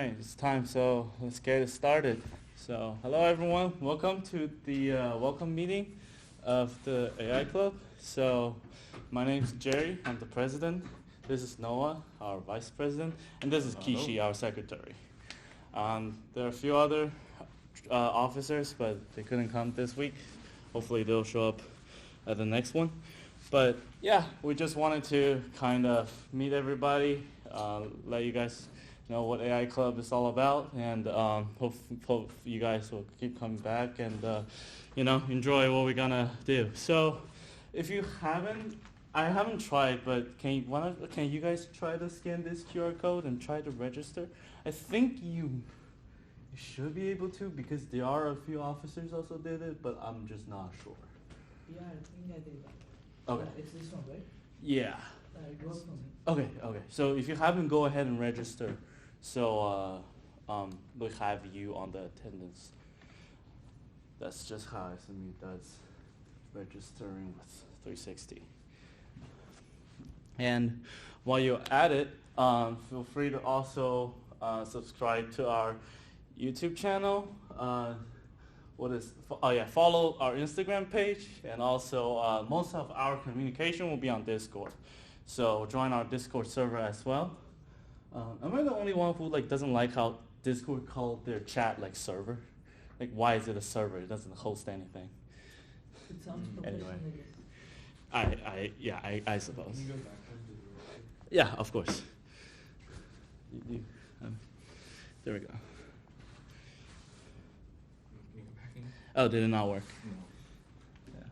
right, it's time, so let's get it started. So, hello everyone, welcome to the welcome meeting of the AI Club. So, my name's Jerry, I'm the president. This is Noah, our vice president, and this is Kishi, our secretary. There are a few other officers, but they couldn't come this week. Hopefully they'll show up at the next one. But yeah, we just wanted to kind of meet everybody, let you guys know what AI Club is all about, and hope you guys will keep coming back and enjoy what we're gonna do. So, if you haven't, I haven't tried, but can you guys try to scan this QR code and try to register? I think you should be able to because there are a few officers also did it, but I'm just not sure. Yeah, I think I did that. Okay. It's this one, right? Yeah. It worked for me. Okay. So if you haven't, go ahead and register. So we have you on the attendance. That's just how SMU does registering with 360. And while you're at it, feel free to also subscribe to our YouTube channel. Follow our Instagram page, and also most of our communication will be on Discord. So join our Discord server as well. Am I the only one who doesn't like how Discord called their chat server? Why is it a server? It doesn't host anything. It sounds professional, Anyway. I suppose. Yeah, of course. There we go. Oh, did it not work? No. Yeah.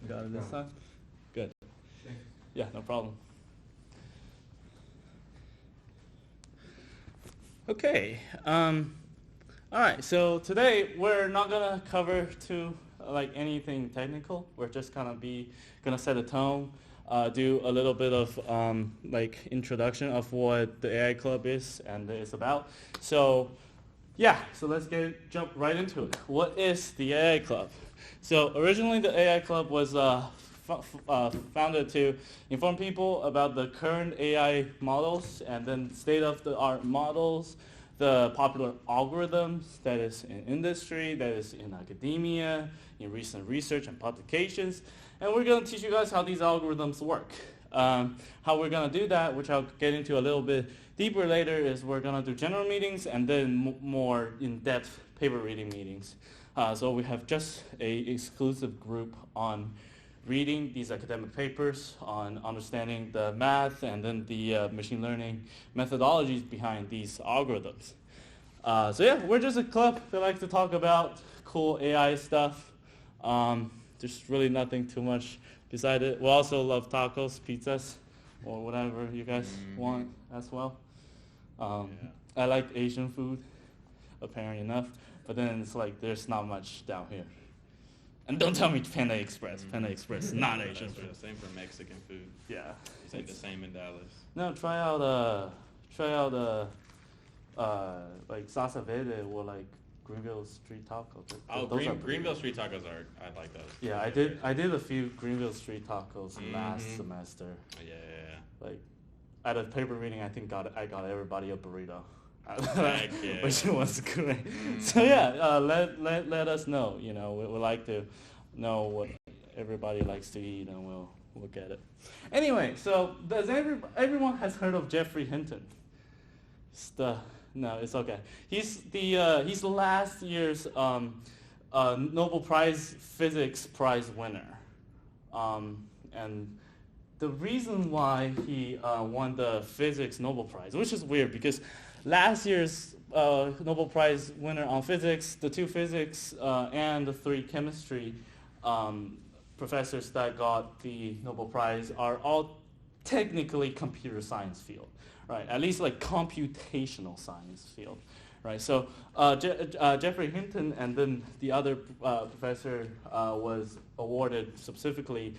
You got it this time? Good. Thanks. Yeah, no problem. Okay. All right. So today we're not gonna cover anything technical. We're just gonna set a tone, do a little bit of introduction of what the AI Club is and it's about. So let's jump right into it. What is the AI Club? So originally the AI Club was founded to inform people about the current AI models and then state-of-the-art models, the popular algorithms that is in industry, that is in academia, in recent research and publications. And we're going to teach you guys how these algorithms work. How we're going to do that, which I'll get into a little bit deeper later, is we're going to do general meetings and then more in-depth paper reading meetings. So we have just a exclusive group on reading these academic papers, on understanding the math and then the machine learning methodologies behind these algorithms. We're just a club that likes to talk about cool AI stuff. There's really nothing too much beside it. We also love tacos, pizzas, or whatever you guys want as well. I like Asian food, apparently enough, but then it's there's not much down here. And don't tell me Panda Express. Panda Express is not Asian food. Same for Mexican food. Yeah. It's the same in Dallas. No, try out salsa verde or Greenville street tacos. Greenville street tacos I like those. Yeah, I did a few Greenville street tacos last semester. Yeah. At a paper reading, I think I got everybody a burrito. Heck yeah. Which was great. So let us know. We like to know what everybody likes to eat, and we'll get it. Anyway, so does everyone has heard of Geoffrey Hinton? No, it's okay. He's last year's Nobel Physics Prize winner, and the reason why he won the Physics Nobel Prize, which is weird because last year's Nobel Prize winner on physics, the 2 physics and the 3 chemistry professors that got the Nobel Prize are all technically computer science field, right? At least computational science field, right? So Geoffrey Hinton and then the other professor was awarded specifically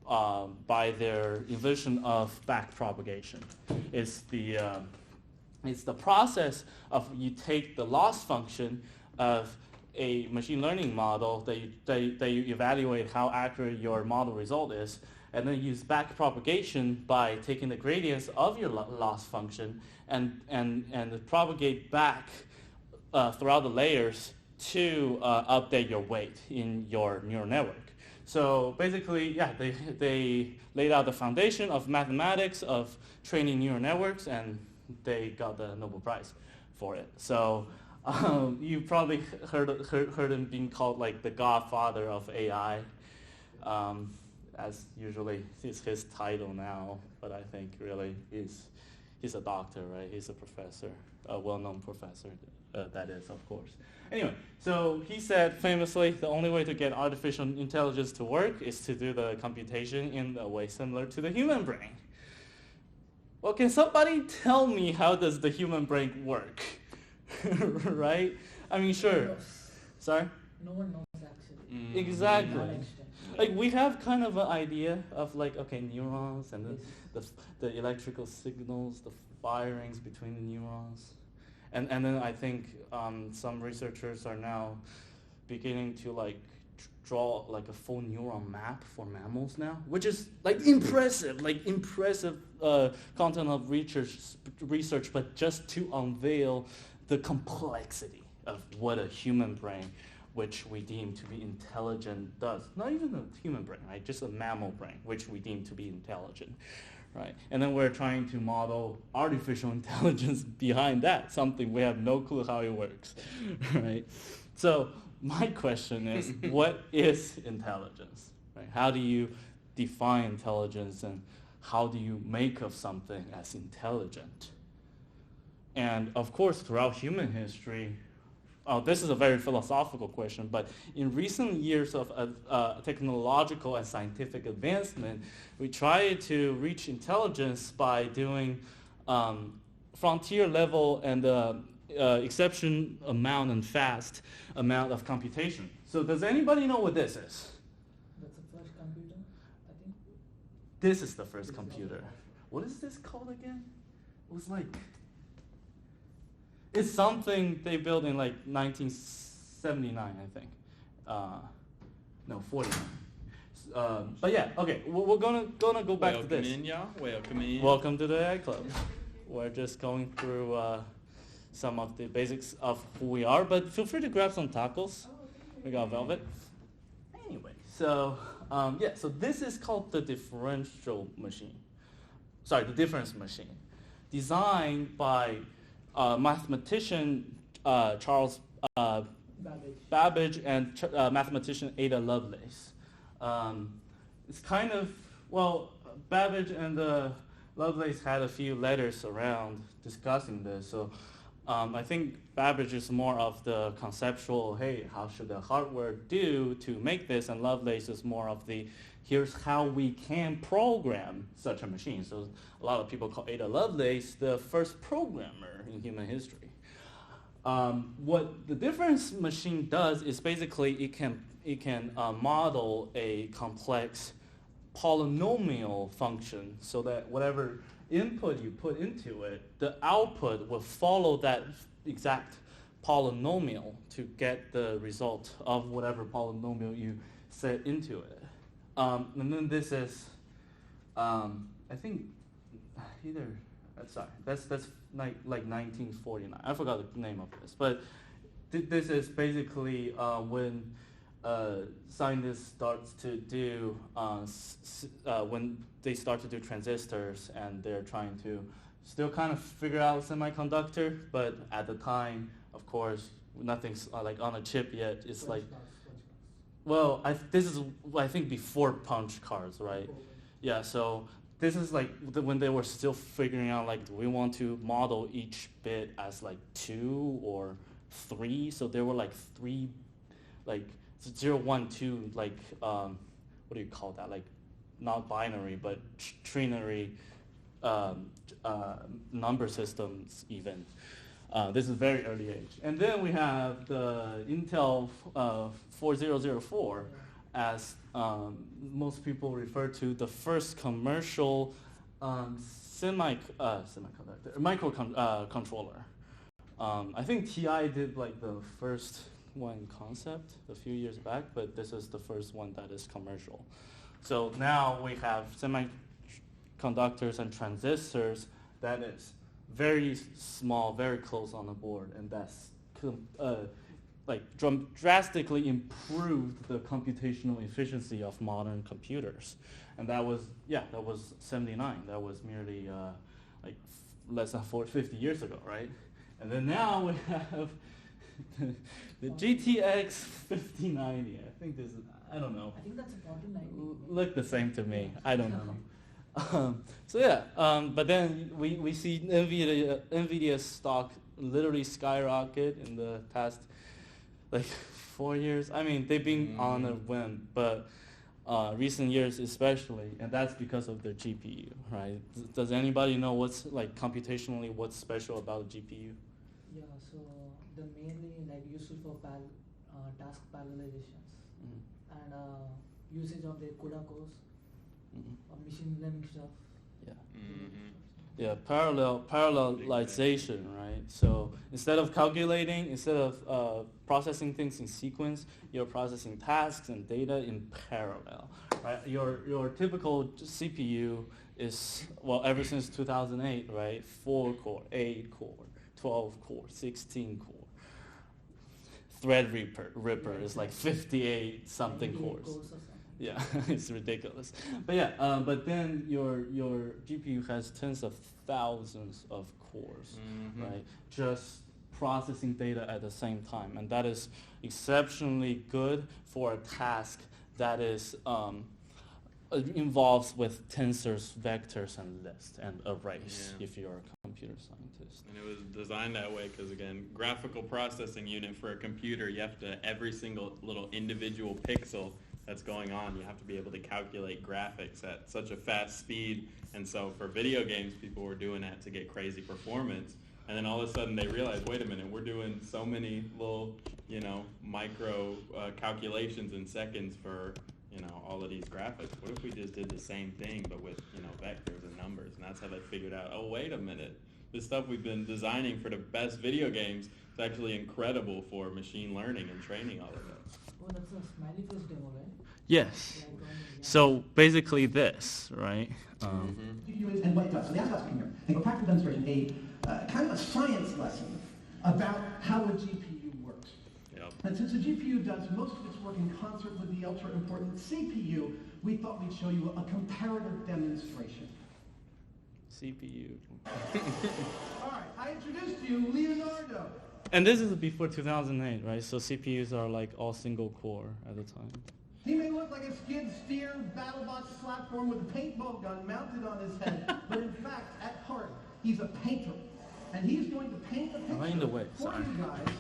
by their invention of backpropagation. It's the process of you take the loss function of a machine learning model that you evaluate how accurate your model result is, and then use back propagation by taking the gradients of your loss function and propagate back throughout the layers to update your weight in your neural network. So basically, yeah, they laid out the foundation of mathematics, of training neural networks, and they got the Nobel Prize for it. So you probably heard him being called like the godfather of AI, as usually is his title now, but I think really he's a doctor, right? He's a professor, a well-known professor, that is, of course. Anyway, so he said famously, the only way to get artificial intelligence to work is to do the computation in a way similar to the human brain. Well, can somebody tell me how does the human brain work? Right? I mean, sure. Sorry? No one knows actually. Exactly. To an extent. Like we have kind of an idea of like, okay, neurons and then the electrical signals, the firings between the neurons. And then I think some researchers are now beginning to like draw like a full neuron map for mammals now, which is like impressive content of research, but just to unveil the complexity of what a human brain, which we deem to be intelligent, does. Not even a human brain, right? Just a mammal brain, which we deem to be intelligent. Right? And then we're trying to model artificial intelligence behind that, something we have no clue how it works. Right? So my question is, what is intelligence? Right? How do you define intelligence, and how do you make of something as intelligent? And of course, throughout human history, this is a very philosophical question, but in recent years of technological and scientific advancement, we try to reach intelligence by doing frontier level and exception amount and fast amount of computation. So does anybody know what this is? That's the first computer, I think. This is the first computer. What is this called again? It was like... It's something they built in like 1979, I think. No, 49. But yeah, okay. We're gonna go back to this. Welcome in, y'all. Welcome in. Welcome to the AI Club. We're just going through some of the basics of who we are, but feel free to grab some tacos. We got velvet. Anyway, so so this is called the differential machine. Sorry, the difference machine, designed by mathematician Charles Babbage and mathematician Ada Lovelace. It's kind of, well, Babbage and Lovelace had a few letters around discussing this. So I think Babbage is more of the conceptual, hey, how should the hardware do to make this? And Lovelace is more of the, here's how we can program such a machine. So a lot of people call Ada Lovelace the first programmer in human history. What the difference machine does is basically it can model a complex polynomial function so that whatever input you put into it, the output will follow that exact polynomial to get the result of whatever polynomial you set into it. And then this is, I think, either, sorry, that's like 1949. I forgot the name of this, but this is basically when scientists starts to do when they start to do transistors, and they're trying to still kind of figure out semiconductor, but at the time, of course, nothing's like on a chip yet. It's like, well, this is I think before punch cards, right? Yeah, so this is like when they were still figuring out like, do we want to model each bit as like 2 or 3? So there were like 3, like 0, 1, 2, like what do you call that? Like not binary, but trinary number systems even. This is very early age. And then we have the Intel 4004 as most people refer to the first commercial microcontroller. I think TI did like the first one concept a few years back, but this is the first one that is commercial. So now we have semiconductors and transistors that is very small, very close on the board, and that's drastically improved the computational efficiency of modern computers. And that was 79. That was merely less than 50 years ago, right? And then now we have the GTX 5090. I think this is, I don't know. I think that's a 4090. Look the same to me. I don't know. But then we see NVIDIA's stock literally skyrocket in the past 4 years. I mean, they've been on a win, but recent years especially, and that's because of their GPU, right? Does anybody know what's computationally what's special about the GPU? Yeah, so they're mainly useful for task parallelizations and usage of the CUDA cores or machine learning stuff. Yeah. Yeah, parallelization, right? So instead of processing things in sequence, you're processing tasks and data in parallel, right? Your typical CPU is, ever since 2008, right? 4 core, 8 core, 12 core, 16 core. Threadripper is 58 something cores. Yeah, it's ridiculous. But yeah, but then your GPU has tens of thousands of cores, right? Just processing data at the same time, and that is exceptionally good for a task that is involves with tensors, vectors, and lists and arrays. If you're a computer scientist. And it was designed that way because, again, graphical processing unit for a computer, you have to every single little individual pixel that's going on, you have to be able to calculate graphics at such a fast speed. And so for video games, people were doing that to get crazy performance. And then all of a sudden they realized, wait a minute, we're doing so many little, micro calculations in seconds for, all of these graphics. What if we just did the same thing but with, vectors and numbers? And that's how they figured out, oh, wait a minute. This stuff we've been designing for the best video games is actually incredible for machine learning and training all of that. Oh, that's a smiley face demo, right? Yes. So basically this, right? GPU is and what it does. So the ask here, I think a practical demonstration, kind of a science lesson about how a GPU works. Yep. And since the GPU does most of its work in concert with the ultra important CPU, we thought we'd show you a comparative demonstration. CPU. All right, I introduced to you Leonardo. And this is before 2008, right? So CPUs are all single core at the time. He may look like a skid steer BattleBots platform with a paintball gun mounted on his head, but in fact, at heart, he's a painter. And he's going to paint a picture for you guys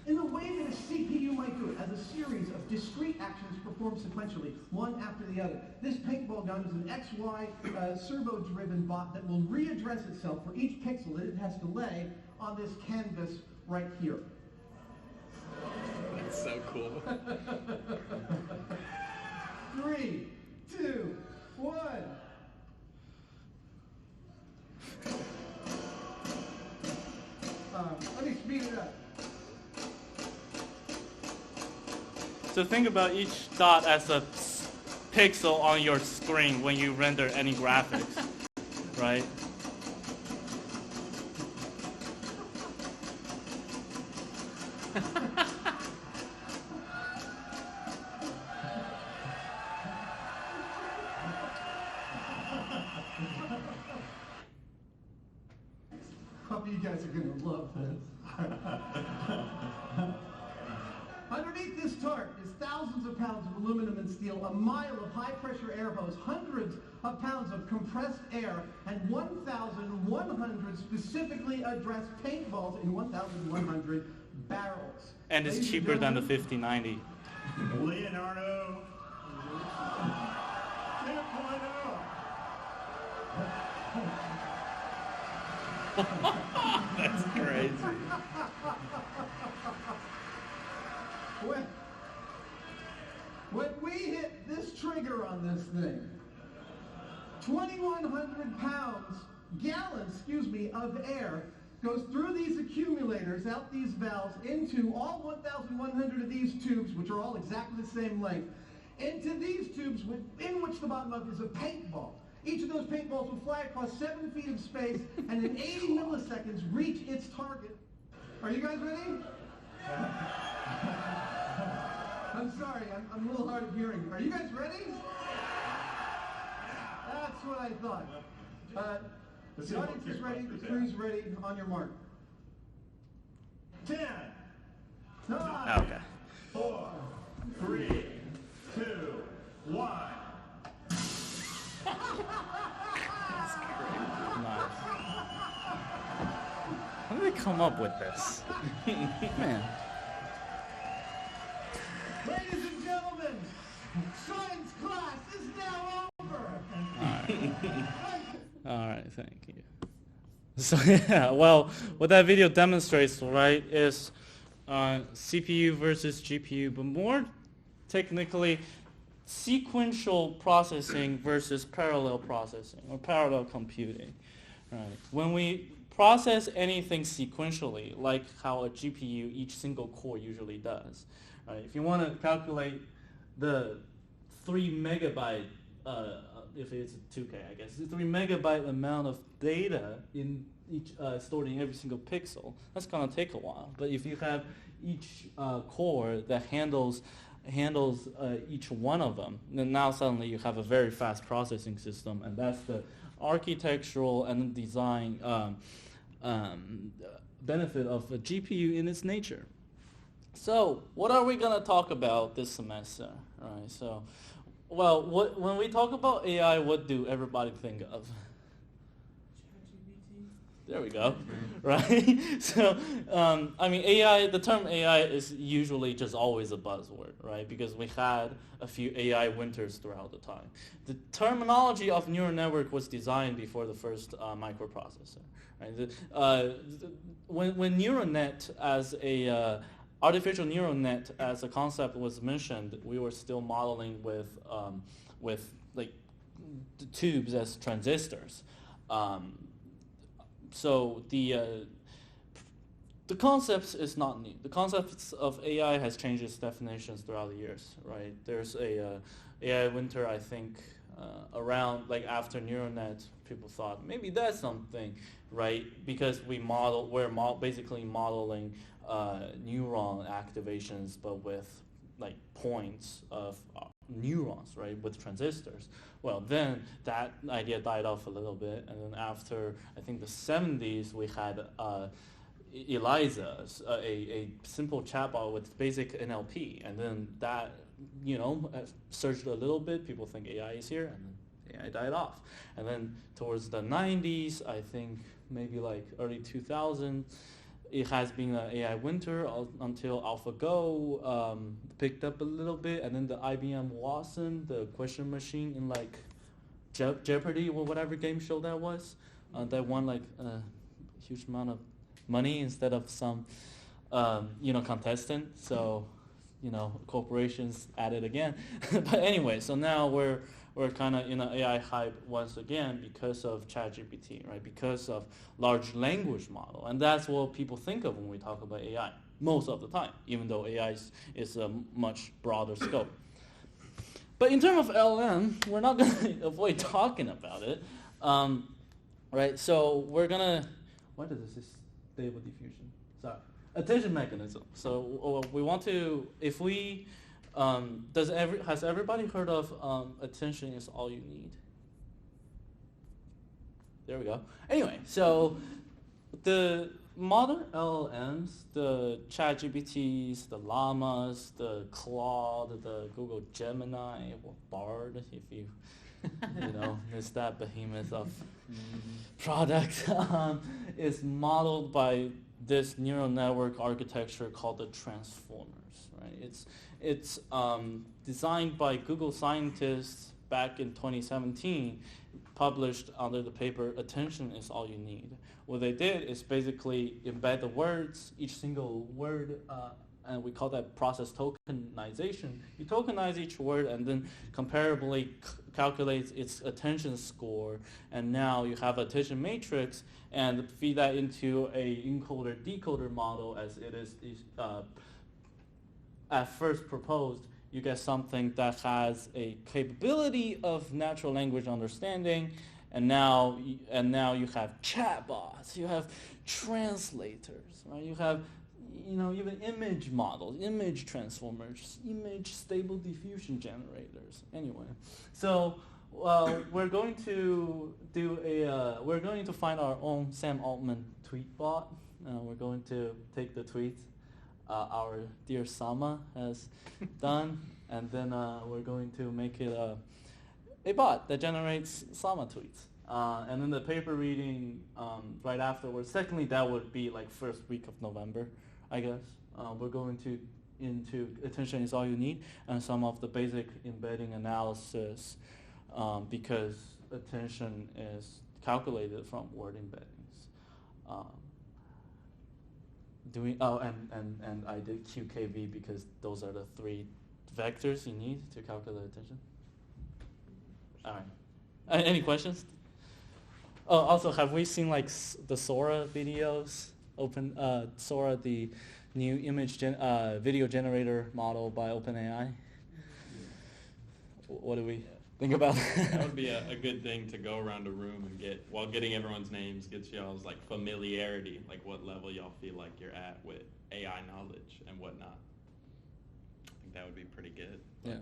in the way that a CPU might do it, as a series of discrete actions performed sequentially, one after the other. This paintball gun is an XY servo-driven bot that will readdress itself for each pixel that it has to lay on this canvas right here. That's so cool. 3, 2, 1. Let me speed it up. So think about each dot as a pixel on your screen when you render any graphics, right? You guys are going to love this. Underneath this tart is thousands of pounds of aluminum and steel, a mile of high-pressure air hose, hundreds of pounds of compressed air, and 1,100 specifically addressed paintballs in 1,100 barrels. And it's cheaper than the 5090. Leonardo 2.0. That's crazy. When we hit this trigger on this thing, 2,100 gallons of air goes through these accumulators, out these valves, into all 1,100 of these tubes, which are all exactly the same length, into these tubes in which the bottom of is a paintball. Each of those paintballs will fly across 7 feet of space and in 80 milliseconds reach its target. Are you guys ready? I'm sorry, I'm a little hard of hearing. Are you guys ready? That's what I thought. The audience is ready, the crew's ready, on your mark. 10, 9, Okay. 4, 3, 2, 1. Nice. How did they come up with this? Man. Ladies and gentlemen, science class is now over. All right, thank you. So yeah, well, what that video demonstrates, right, is CPU versus GPU, but more technically, sequential processing versus parallel processing or parallel computing. Right. When we process anything sequentially, like how a GPU, each single core usually does, right? If you want to calculate the 3 megabyte, if it's 2K, I guess, 3 megabyte amount of data in each stored in every single pixel, that's going to take a while. But if you have each core that handles each one of them, then now suddenly you have a very fast processing system, and that's the architectural and design benefit of a GPU in its nature. So what are we going to talk about this semester? Right. So, well, when we talk about AI, what do everybody think of? There we go, right? So, I mean, AI, the term AI is usually just always a buzzword, right? Because we had a few AI winters throughout the time. The terminology of neural network was designed before the first microprocessor, right? When neural net as a artificial neural net as a concept was mentioned, we were still modeling with like the tubes as transistors. So the concept is not new. The concept of AI has changed its definitions throughout the years, right? There's a AI winter, I think, around like after neural net, people thought maybe that's something, right? Because we're basically modeling neuron activations, but with like points of neurons, right, with transistors. Well, then that idea died off a little bit, and then after, I think, the 70s, we had ELIZA, a simple chatbot with basic NLP, and then that, surged a little bit. People think AI is here, and then AI died off. And then towards the 90s, I think maybe like early 2000s, it has been an AI winter until AlphaGo picked up a little bit, and then the IBM Watson, the question machine in like Jeopardy or whatever game show that was, that won like a huge amount of money instead of some, contestant. So, corporations at it again. But anyway, so now we're kind of in an AI hype once again because of ChatGPT, right? Because of large language model. And that's what people think of when we talk about AI most of the time, even though AI is a much broader scope. But in terms of LLM, we're not going to avoid talking about it, right? So we're going to, what is this? Stable diffusion. Sorry. Attention mechanism. So we want to, if we, has everybody heard of attention is all you need? There we go. Anyway, so the modern LLMs, the ChatGPTs, the Llamas, the Claude, the Google Gemini, or Bard, if you, it's that behemoth of product, is modeled by this neural network architecture called the transformers, right? It's designed by Google scientists back in 2017, published under the paper "Attention is All You Need." What they did is basically embed the words, each single word, and we call that process tokenization. You tokenize each word and then comparably calculates its attention score, and now you have attention matrix, and feed that into a encoder-decoder model as it is at first proposed you get something that has a capability of natural language understanding, and now you have chatbots, you have translators, right? You have even image models, image transformers, image stable diffusion generators. Anyway, so we're going to find our own Sam Altman tweet bot. We're going to take the tweets our dear Sama has done, and then we're going to make it a bot that generates Sama tweets. And then the paper reading right afterwards. Technically, that would be like first week of November, I guess. We're going into attention is all you need and some of the basic embedding analysis because attention is calculated from word embeddings. And I did QKV because those are the 3 vectors you need to calculate attention. All right. Any questions? Oh, also, have we seen like the Sora videos? Sora, the new image video generator model by OpenAI. What do we think about that? That would be a good thing to go around a room and get, while getting everyone's names, gets y'all's like familiarity, like what level y'all feel like you're at with AI knowledge and whatnot. I think that would be pretty good. Yeah.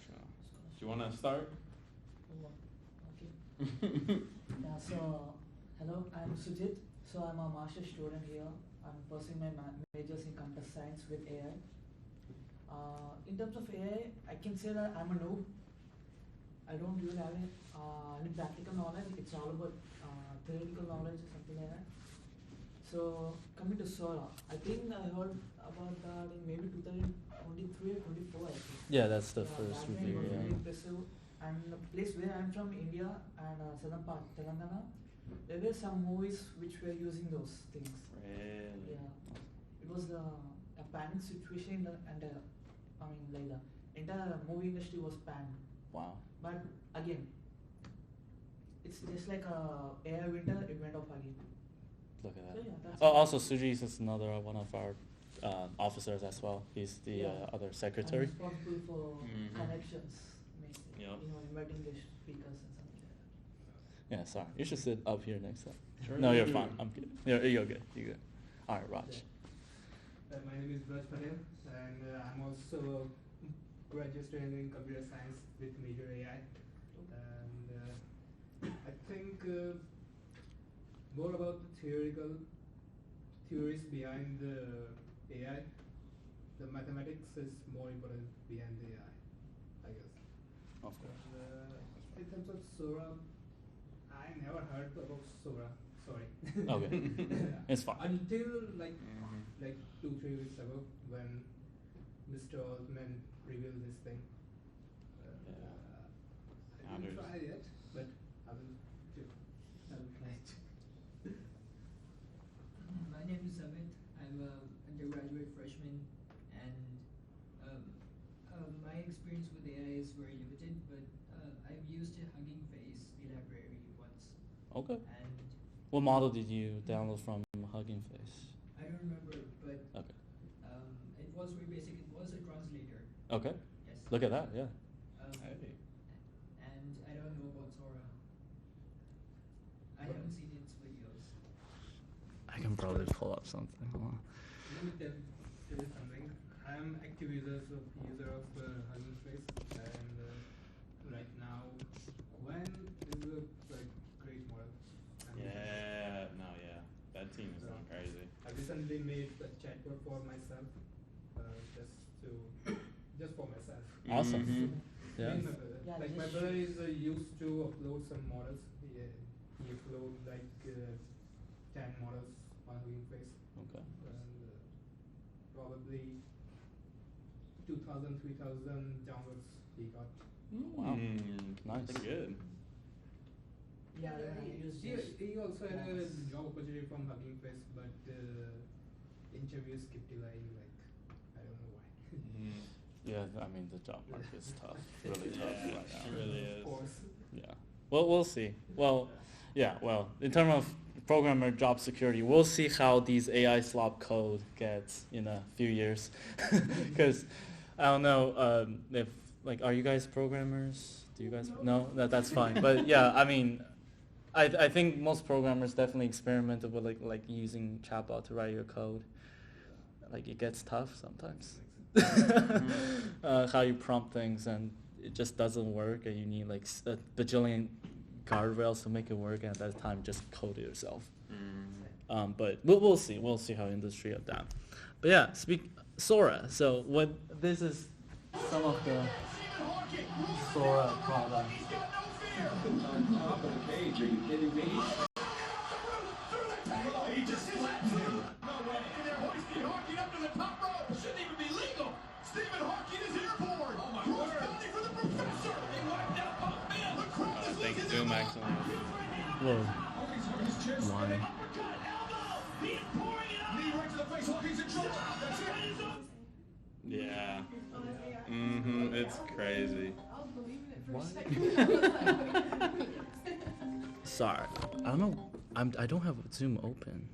So, do you want to start? Okay. Yeah, so hello, I'm Sujit. So I'm a master's student here. I'm pursuing my majors in computer science with AI. In terms of AI, I can say that I'm a noob. I don't really have any practical knowledge. It's all about theoretical knowledge or something like that. So coming to Sora, I think I heard about that in maybe 2023 or 24. I think. Yeah, that's the first that review. was Yeah. really impressive. And the place where I'm from, India and southern part, Telangana, there were some movies which were using those things. Really? Yeah, it was a panic situation, and like the entire movie industry was panned. Wow. But again, it's just like AI winter, it went off again. Look at that. So yeah, that's Oh, also Suji is another one of our officers as well. He's the other secretary. I'm responsible for Mhm. connections, mainly, Yep. inviting the speakers and something like that. Yeah, sorry. You should sit up here next time. Sure. No, you're fine. I'm good. You're good. You're good. All right, Raj. My name is Raj Patel, and I'm also a graduate student in computer science with major AI. And I think more about the theories behind the AI. The mathematics is more important behind the AI, I guess. Of course. In terms of Sora, I never heard about Sora. Sorry. Okay. It's fine. Until like Mhm. 2-3 weeks ago when Mr. Altman revealed this thing. I didn't try it yet, but I will do. I will try it. My name is Amit. I'm an undergraduate freshman, and my experience with AI is very limited, but I've used Hugging Face, the library, once. Okay. And What model did you download from Hugging Face? I don't remember, but Okay. it was very basic. It was a translator. Okay. Yes. Look at that. Yeah. Hey. And I don't know about Sora. I haven't seen its videos. I can probably pull up something. Hold on. Let me tell you something. I'm active user of Hugging Face, and right now, Gwen is a great model. Yeah. No. Yeah. That team is going crazy. I recently made a chatbot for myself, just for myself. Awesome. Mhm. Yeah. Me and my brother. Yeah, Like my just brother is used to upload some models. He upload like 10 models on Hugging Face, Okay. and probably 2,000, 3,000 downloads he got. Wow. Nice. Pretty good. Yeah, I use this. He also had a Yes. job opportunity from Hugging Face, but interviews kept delaying. Like I don't know why. Mhm. Yeah, I mean the job market is tough, really tough Yeah, right now. it really Of is. course. Yeah. Well, we'll see. Well, yeah. Well, in terms of programmer job security, we'll see how these AI slop code gets in a few years, because I don't know if like, are you guys programmers? Do you guys? No, that's fine. But yeah, I mean, I think most programmers definitely experimented with like using chatbot to write your code. Like it gets tough sometimes. How you prompt things and it just doesn't work, and you need like a bajillion guardrails to make it work. And at that time, just code it yourself. But we'll see. We'll see how industry adapt. But yeah, Sora. So what this is some of the Sora products. He just slapped him. No way. They're hoisting Harkin up to the top rope. Shouldn't even be legal. Stephen Harkin is airborne. Oh my word. Counting for the professor. They wiped out both men. The crowd is Thanks, losing Zoom their actually. Whoa. Why? Why? He's pouring it out. Knee right to the face. Harkin's in trouble. That's it. Yeah. Mm-hmm. It's crazy. I was believing it for a second. Sorry, I don't know. I don't have Zoom open.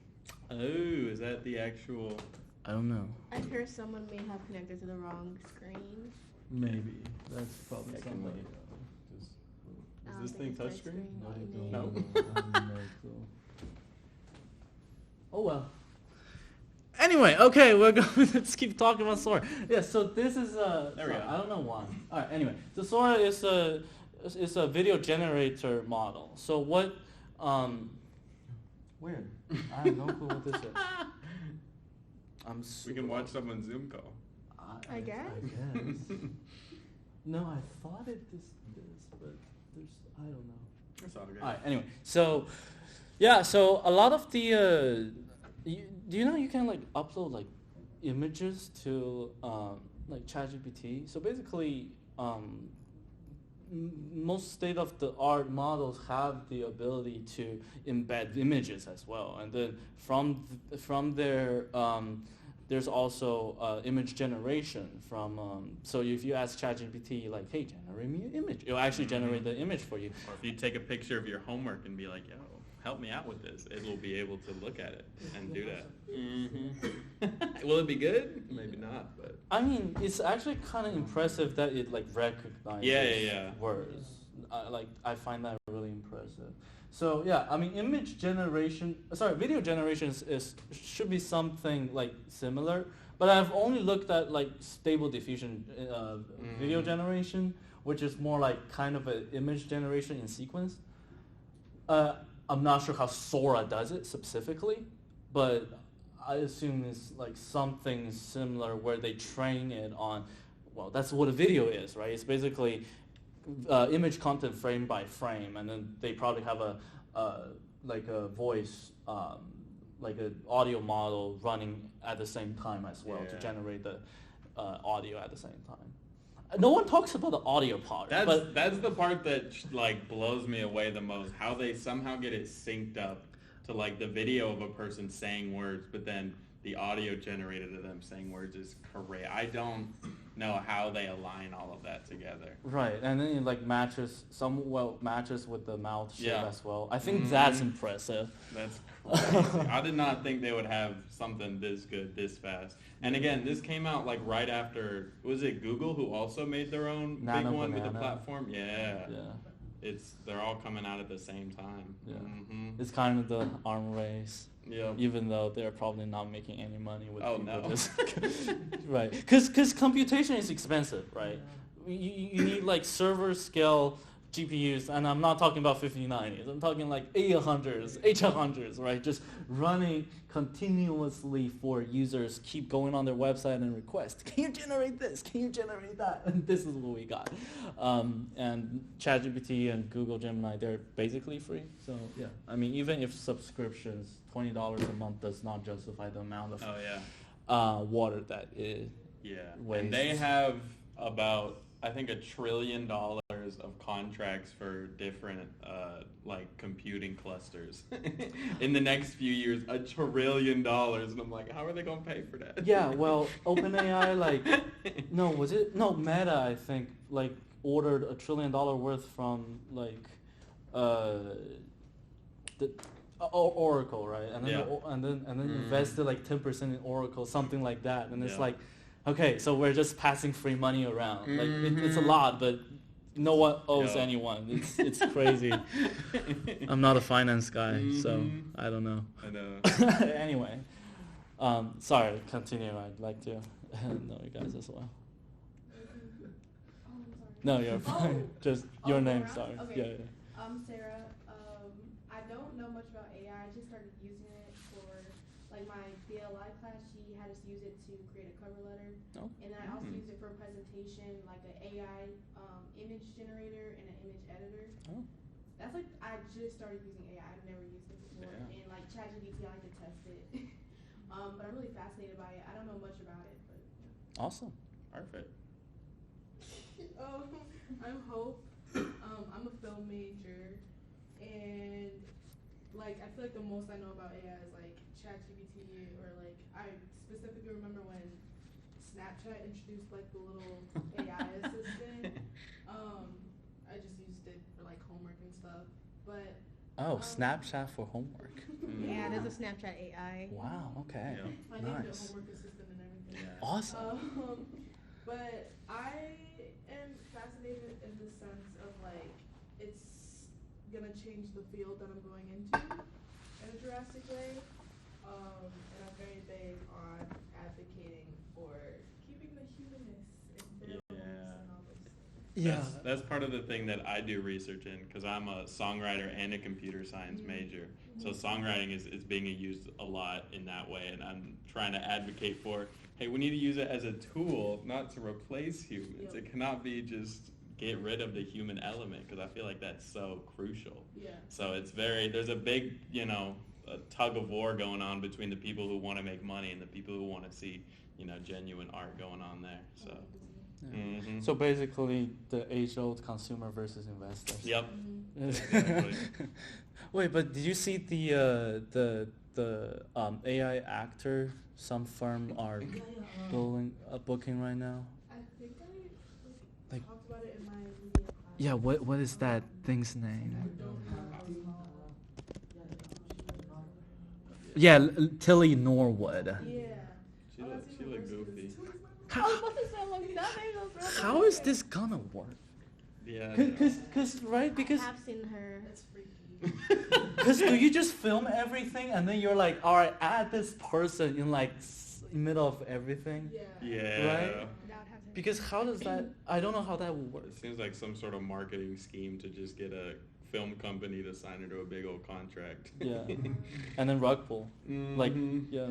Oh, is that the actual? I don't know. I hear someone may have connected to the wrong screen. Maybe that's probably somebody. Is I don't this thing think it's touchscreen? touchscreen. No. Oh well. Anyway, okay, we're going. Let's keep talking about Sora. Yeah, so this is There we go. I don't know why. All right. Anyway, so Sora is a video generator model. So what? Weird. I have no clue what this is. I'm. We can watch someone's Zoom call. I guess. I guess. No, I thought it this, but there's I don't know. That's all good. All right. Anyway, so yeah, so a lot of the do you know you can like upload like images to like ChatGPT? So basically, most state-of-the-art models have the ability to embed images as well, and then from there. There's also image generation from, so if you ask ChatGPT like, hey, generate me an image, it'll actually generate the image for you. Or if you take a picture of your homework and be like, yo, help me out with this, it'll be able to look at it and do that. Mm-hmm. Will it be good? Maybe not, but. I mean, it's actually kind of impressive that it like recognizes Yeah. words. I find that really impressive. So yeah, I mean, video generation should be something like similar, but I've only looked at like stable diffusion video generation, which is more like kind of an image generation in sequence. I'm not sure how Sora does it specifically, but I assume it's like something similar where they train it on, well, that's what a video is, right? It's basically image content frame by frame, and then they probably have a voice, like an audio model running at the same time as well to generate the audio at the same time. No one talks about the audio part. That's the part that like blows me away the most. How they somehow get it synced up to like the video of a person saying words, but then the audio generated of them saying words is correct. I don't know how they align all of that together. Right, and then it like matches with the mouth shape as well. I think Mm-hmm. that's impressive. That's crazy. I did not think they would have something this good this fast. And again, this came out like right after, was it Google who also made their own Nano big one with the Banana. platform? Yeah. Yeah. They're all coming out at the same time. Yeah. Mm-hmm. It's kind of the arm race. Yeah. Even though they're probably not making any money with Oh, people no. just right, because computation is expensive, right? You need like server scale GPUs, and I'm not talking about 5090s. I'm talking like A100s, H100s, right? Just running continuously for users, keep going on their website and request, can you generate this? Can you generate that? And this is what we got. And ChatGPT and Google Gemini, they're basically free. So yeah, I mean, even if subscriptions, $20 a month does not justify the amount of water that it wastes. And they have about, I think, $1 trillion of contracts for different like computing clusters in the next few years. $1 trillion, and I'm like, how are they gonna pay for that? Yeah, well, OpenAI Meta, I think, like ordered $1 trillion worth from like Oracle, right? And then and then invested like 10% in Oracle, something like that. And it's like, okay, so we're just passing free money around. Like it's a lot, but no one owes Yo. anyone. It's crazy. I'm not a finance guy, so I don't know. I know. Anyway, sorry. Continue. I'd like to know you guys as well. Oh, I'm sorry. No, you're fine. Just your name. Sarah? Sorry. Okay. Yeah, yeah. I'm Sarah. I don't know much about AI. I just started using it for like my BLI class. She had us use it to create a cover letter, Oh. and then I also used it for a presentation, like an AI image generator and an image editor. Oh. That's like I just started using AI. I've never used it before, Yeah. and like ChatGPT, I like to test it. But I'm really fascinated by it. I don't know much about it, but. Awesome. Perfect. I'm Hope. I'm a film major, and like I feel like the most I know about AI is like ChatGPT, or like I specifically remember when Snapchat introduced like the little AI assistant. I just used it for like homework and stuff, but. Oh, Snapchat for homework. Yeah, there's a Snapchat AI. Wow. Okay. Yeah. I named it Nice. homework assistant and everything. Yeah. Awesome. But I am fascinated in the sense of like it's gonna change the field that I'm going into in a drastic way. And I'm very big on advocating for keeping the humanness in films Yeah. and all those things. Yeah. That's part of the thing that I do research in, because I'm a songwriter and a computer science major. So songwriting is being used a lot in that way, and I'm trying to advocate for, hey, we need to use it as a tool, not to replace humans. Yep. It cannot be just get rid of the human element, because I feel like that's so crucial. Yeah. So there's a big, a tug of war going on between the people who want to make money and the people who want to see, genuine art going on there. So. Yeah. Mhm. So basically, the age-old consumer versus investors. Yep. Exactly. Wait, but did you see the AI actor some firm are booking right now? I think I Like- talked about it in my media class. Yeah. What is that thing's name? Yeah, Tilly Norwood. Yeah. She looked goofy. I was about to say, like, that made no sense. How is this gonna work? Yeah. Cause right because I've seen her. It's freaky. Because do you just film everything and then you're like, all right, add this person in like middle of everything? Yeah. Yeah. Right? Because how does that? I don't know how that would work. It seems like some sort of marketing scheme to just get a film company to sign her to a big old contract. Yeah. And then rug pull. Like, Mhm. yeah.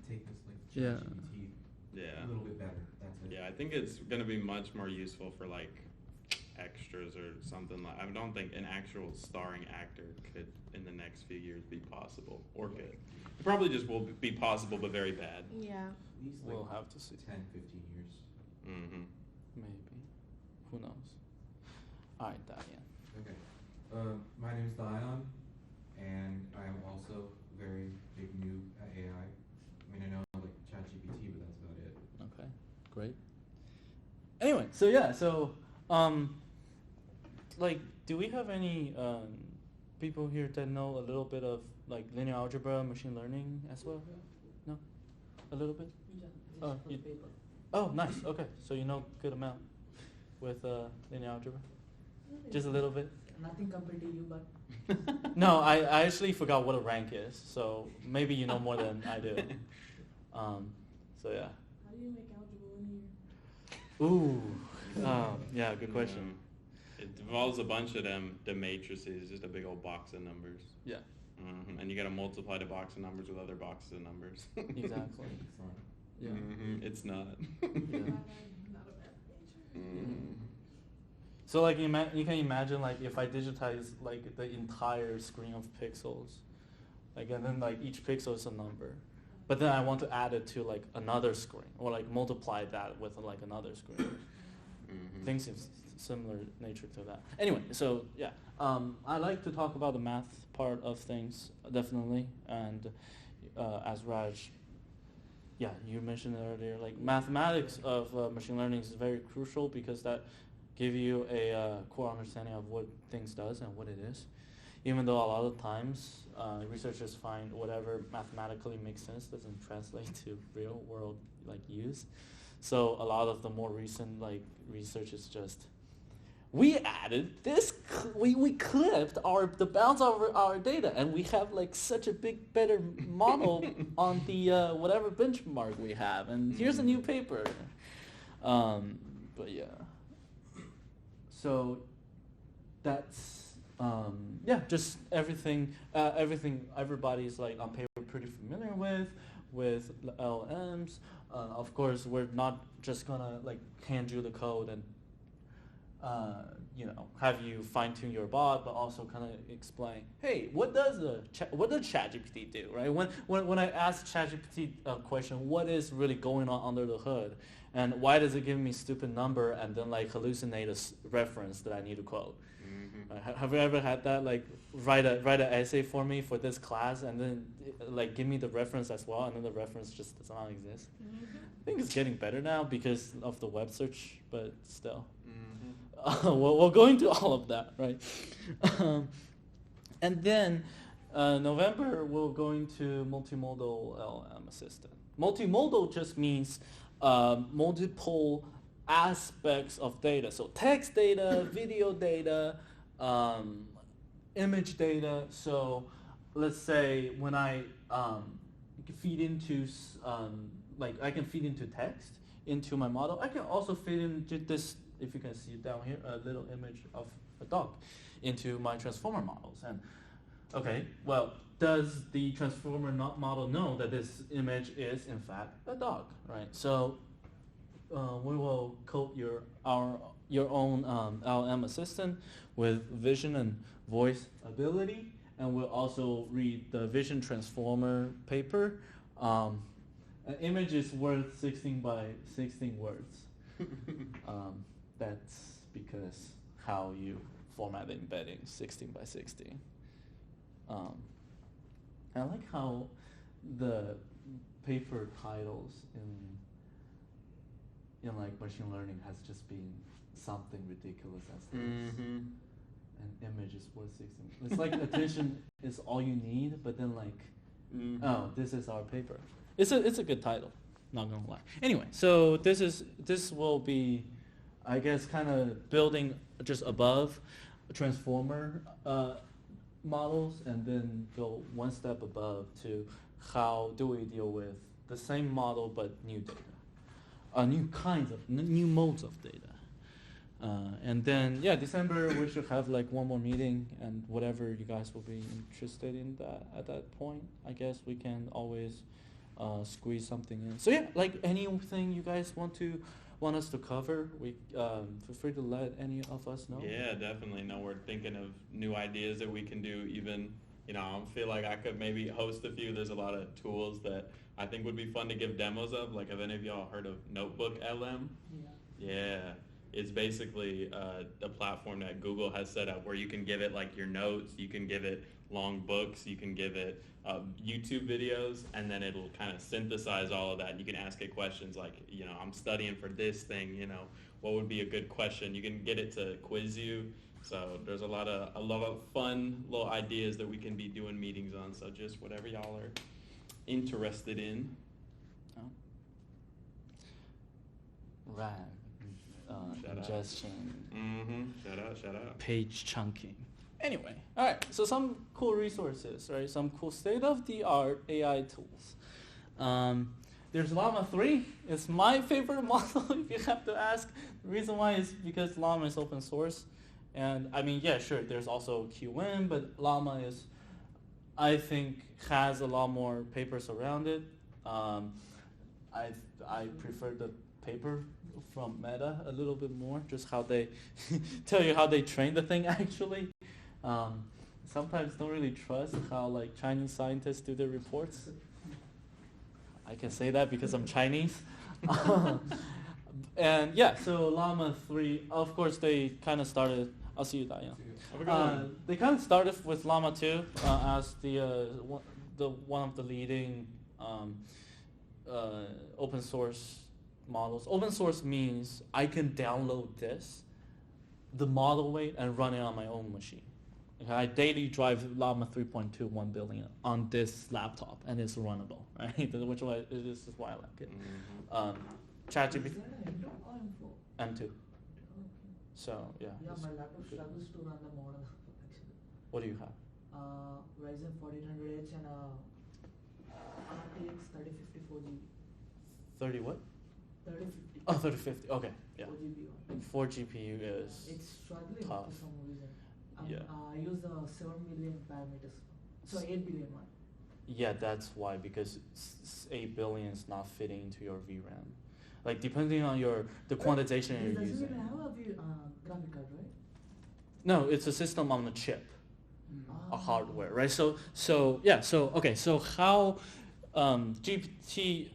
Take this like Yeah. ChatGPT Yeah. a little bit better. That's it. Yeah, I think it's going to be much more useful for like extras or something like. I don't think an actual starring actor could in the next few years be possible, or could. It probably just will be possible, but very bad. Yeah. At least like We'll have to see. 10, 15 years. Mm-hmm. Maybe. Who knows? All right, Diane. Okay. My name is Dion, and I am also very big noob at AI. I mean, I know like ChatGPT, but that's about it. Okay, great. Anyway, so yeah, like, do we have any people here that know a little bit of like linear algebra, machine learning as well? No, a little bit. Oh, you- Oh, nice. Okay, so you know good amount with linear algebra. Just a little bit. Nothing compared to you, but No, I actually forgot what a rank is, so maybe you know more than I do. So yeah. How do you make algebra linear? Ooh. Yeah, good question. It involves a bunch of the matrices, just a big old box of numbers. Yeah. And you got to multiply the box of numbers with other boxes of numbers. Exactly. Yeah. It's not. Yeah. Not a math major. So like you can imagine like if I digitize like the entire screen of pixels, like and then like each pixel is a number, but then I want to add it to like another screen or like multiply that with like another screen. Things of similar nature to that. Anyway, so yeah, I like to talk about the math part of things definitely, and as Raj, yeah, you mentioned it earlier, like mathematics of machine learning is very crucial because that give you a core understanding of what things does and what it is. even though a lot of times researchers find whatever mathematically makes sense doesn't translate to real world like use. So a lot of the more recent like research is just, we added this, we clipped the bounds of our data, and we have like such a big, better model on the whatever benchmark we have, and here's a new paper. But yeah, so that's just everything everybody's like on paper pretty familiar with LLMs. Of course, we're not just gonna like hand you the code and have you fine tune your bot, but also kind of explain, hey, what does ChatGPT do, right? When I ask ChatGPT a question, what is really going on under the hood, and why does it give me stupid number and then like hallucinate a reference that I need to quote? Have you ever had that, like write an essay for me for this class and then like give me the reference as well, and then the reference just does not exist? I think it's getting better now because of the web search, but still. We'll go into all of that, right? And then November we'll go into multimodal LLM assistant. Multimodal just means multiple aspects of data. So text data, video data, image data. So let's say when I feed into I can feed into text into my model. I can also feed into this, if you can see it down here, a little image of a dog into my transformer models. And okay, well, does the transformer model know that this image is in fact a dog, right? So we will code your own LLM assistant with vision and voice ability, and we'll also read the vision transformer paper. An image is worth 16 by 16 words. That's because how you format the embedding, 16 by 16. I like how the paper titles in like machine learning has just been something ridiculous as this. An image is worth 16. It's like attention is all you need, but then like, oh, this is our paper. It's a good title, not gonna lie. Anyway, so this will be, I guess, kind of building just above transformer models, and then go one step above to how do we deal with the same model but new data, new kinds of new modes of data. And then December we should have like one more meeting, and whatever you guys will be interested in that at that point, I guess we can always squeeze something in. So like anything you guys want us to cover, we feel free to let any of us know. Yeah, definitely. No, we're thinking of new ideas that we can do. Even, I feel like I could maybe host a few. There's a lot of tools that I think would be fun to give demos of. Like, have any of y'all heard of Notebook LM? Yeah. It's basically a platform that Google has set up where you can give it like your notes, you can give it long books, you can give it YouTube videos, and then it'll kind of synthesize all of that. And you can ask it questions like, I'm studying for this thing, what would be a good question? You can get it to quiz you. So there's a lot of fun little ideas that we can be doing meetings on. So just whatever y'all are interested in. Right. Ingestion. Shout out. Page chunking. Anyway, all right. So some cool resources, right? Some cool state-of-the-art AI tools. There's Llama 3. It's my favorite model, if you have to ask. The reason why is because Llama is open source. And I mean, sure, there's also QM, but Llama is, I think, has a lot more papers around it. I prefer the paper from Meta a little bit more, just how they tell you how they train the thing actually. Sometimes don't really trust how like Chinese scientists do their reports. I can say that because I'm Chinese. And so Llama 3, of course they kind of started, I'll see you, Diane. They kind of started with Llama 2 as one of the leading open source models. Open source means I can download the model weight and run it on my own machine. Okay, I daily drive Llama 3.2 1 billion on this laptop, and it's runnable, right? Which why this is why I like it. ChatGPT Is that an M2 or M4? M2. Okay. So yeah. Yeah, it's my laptop good. struggles to run the model actually. What do you have? Ryzen 4800H and RTX 3054 GB. 30 what? 3050. Oh, 3050. Okay, yeah. 4 GB one. 4 GPU is It's struggling tough. for some reason. Yeah. I use the 7 million parameters. So 8 billion one. Yeah, that's why, because 8 billion is not fitting into your VRAM. Like depending on the quantization It you're doesn't using. even have a graphic card, right? No, it's a system on the chip, a Ah. hardware, right? So how GPT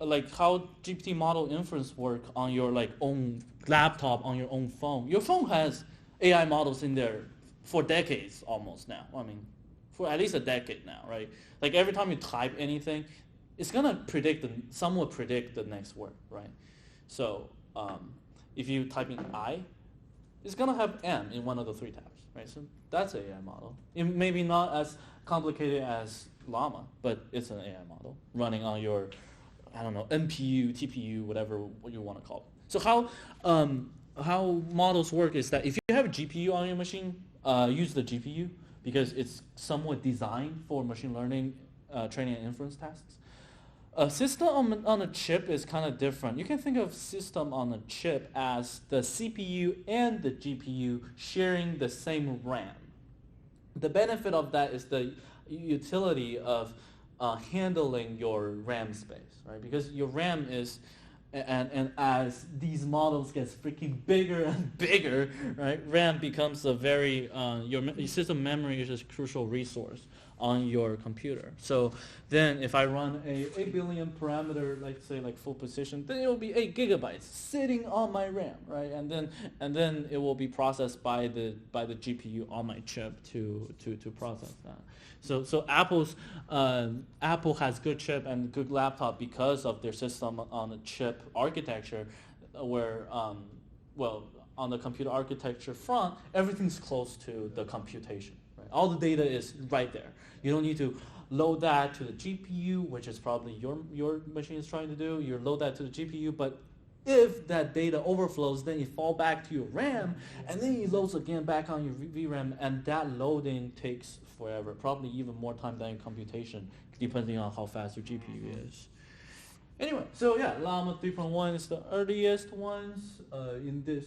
model inference work on your like own laptop, on your own phone? Your phone has AI models in there for decades almost now. I mean, for at least a decade now, right? Like every time you type anything, it's gonna somewhat predict the next word, right? So if you type in I, it's gonna have M in one of the 3 tabs, right? So that's an AI model. It maybe not as complicated as Llama, but it's an AI model running on your, I don't know, NPU, TPU, whatever you want to call it. So how models work is that if you have a GPU on your machine, use the GPU because it's somewhat designed for machine learning, training and inference tasks. A system on a chip is kind of different. You can think of system on a chip as the CPU and the GPU sharing the same RAM. The benefit of that is the utility of handling your RAM space, right? Because your RAM is, and as these models gets freaking bigger and bigger, right? RAM becomes a very, your system memory is a crucial resource on your computer. So then if I run a 8 billion parameter, like say like full position, then it will be 8 gigabytes sitting on my RAM, right? And then it will be processed by the GPU on my chip to process that. So Apple has good chip and good laptop because of their system on a chip architecture, where on the computer architecture front, everything's close to the computation. Right? All the data is right there. You don't need to load that to the GPU, which is probably your machine is trying to do. You load that to the GPU, but if that data overflows, then you fall back to your RAM, and then it loads again back on your VRAM, and that loading takes forever, probably even more time than computation, depending on how fast your GPU is. Anyway, so yeah, Llama 3.1 is the earliest ones in this,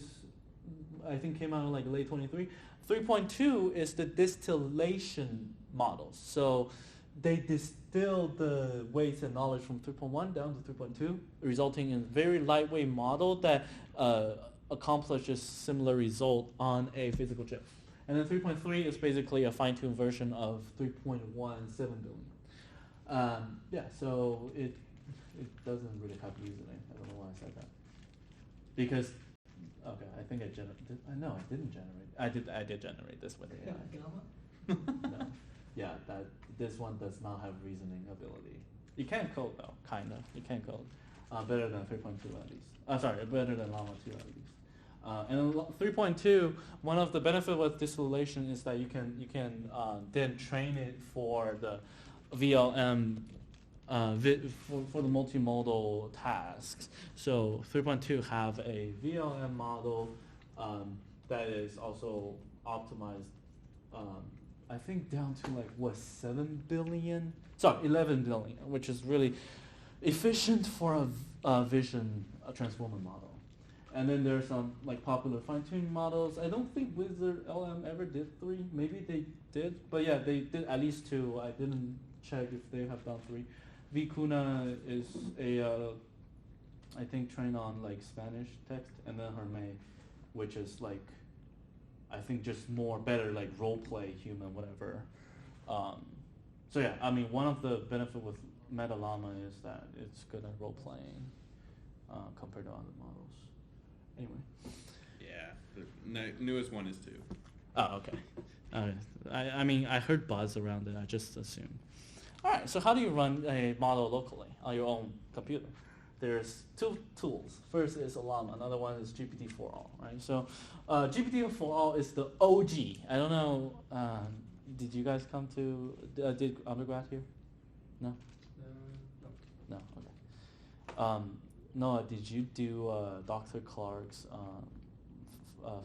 I think came out in like late 23. 3.2 is the distillation models. So they distill the weights and knowledge from 3.1 down to 3.2, resulting in a very lightweight model that accomplishes similar result on a physical chip. And then 3.3 is basically a fine-tuned version of 3.17 billion. So it doesn't really have username. I don't know why I said that. Because, okay, I think I didn't generate. I did generate this with AI. Gamma? No. Yeah, this one does not have reasoning ability. You can code though, kind of. You can code. Better than 3.2 at least. Better than Llama 2 at least. And 3.2, one of the benefits with distillation is that you can then train it for the VLM for the multimodal tasks. So 3.2 have a VLM model that is also optimized. I think down to like 11 billion, which is really efficient for a vision transformer model. And then there's some like popular fine-tuning models. I don't think Wizard LM ever did 3. Maybe they did, but yeah, they did at least 2. I didn't check if they have done 3. Vicuna is I think trained on like Spanish text, and then Hermé, which is like, I think just better like role play human, whatever. So yeah, I mean, one of the benefits with MetaLlama is that it's good at role playing compared to other models. Anyway. Yeah, the newest one is 2. Oh, okay. I mean, I heard buzz around it. I just assumed. All right, so how do you run a model locally on your own computer? There's 2 tools. First is Llama. Another one is GPT-4All, right? So GPT-4All is the OG. I don't know did you guys come to did undergrad here? No. No. No. Okay. Noah, did you do Dr. Clark's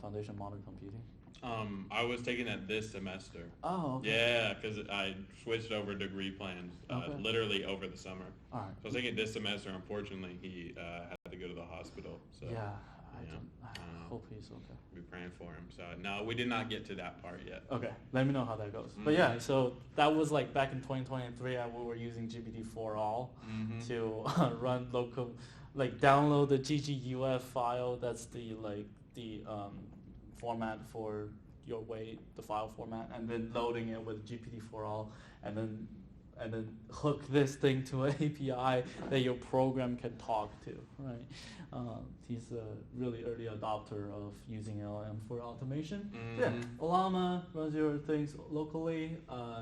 Foundation Modern Computing? I was taking that this semester. Oh, okay. Yeah, because I switched over degree plans Okay. literally over the summer. All right. So I was taking it this semester. Unfortunately, he had to go to the hospital. So Yeah, I yeah. hope he's okay. we're praying for him. So no, we did not get to that part yet. Okay, let me know how that goes. But yeah, so that was like back in 2023, we were using GPT-4 all to run local, like download the gguf file. That's the format for your weight, the file format, and then loading it with GPT-4 all, and then hook this thing to an API that your program can talk to, right? He's a really early adopter of using LLM for automation. Yeah, Ollama runs your things locally,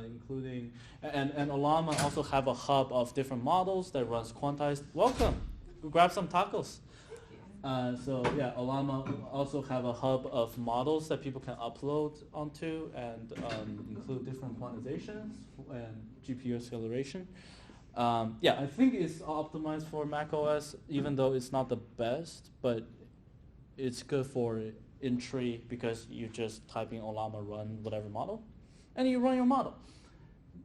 including, and Ollama also have a hub of different models that runs quantized. Welcome, grab some tacos. So yeah, Ollama also have a hub of models that people can upload onto and include different quantizations and GPU acceleration. Yeah, I think it's optimized for macOS, even though it's not the best, but it's good for entry because you just type in Ollama run whatever model, and you run your model.